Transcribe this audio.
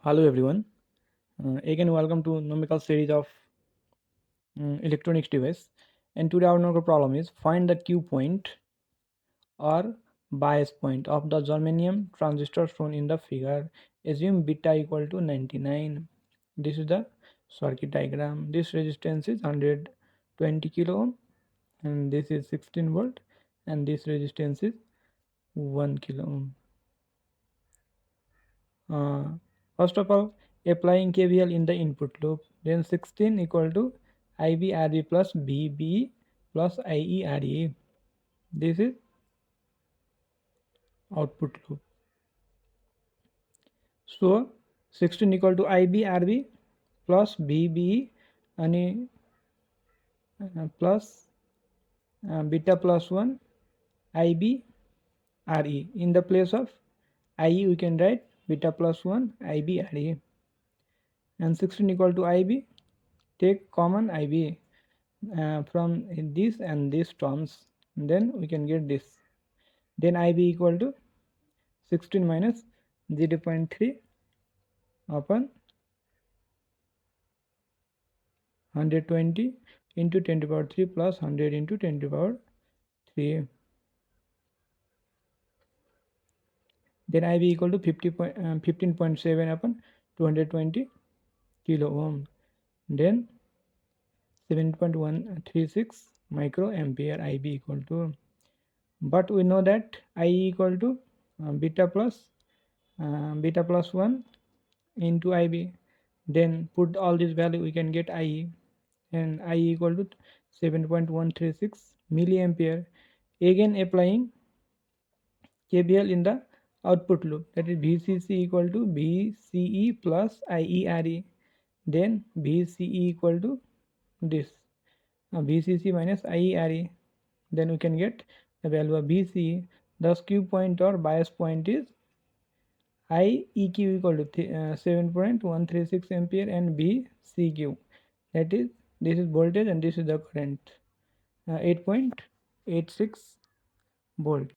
Hello everyone. Again welcome to Numerical series of electronics device. And today our numerical problem is find the Q point or bias point of the germanium transistor shown in the figure. Assume beta equal to 99. This is the circuit diagram. This resistance is 120 kilo ohm and this is 16 volt and this resistance is 1 kilo ohm. First of all, applying KVL in the input loop, then 16 equal to IB plus BB plus IE. This is output loop. So 16 equal to IB plus BB and plus beta plus 1 IB. In the place of IE we can write beta plus 1 IB. And 16 equal to IB, take common IB from this and these terms, then we can get this. Then IB equal to 16 minus 0.3 upon 120 into 10 to the power 3 plus 100 into 10 to the power 3. Then IB equal to 15.7 upon 220 kilo ohm. Then 7.136 microampere IB equal to. But we know that IE equal to beta plus 1 into IB. Then put all this value, we can get IE, and IE equal to 7.136 milliampere. Again applying KVL in the output loop, that is VCC equal to VCE plus IERE. Then VCE equal to this VCC minus IERE. Then we can get the value of VCE. Thus Q point or bias point is IEQ equal to 7.136 ampere and VCQ, that is this is voltage and this is the current, 8.86 volt.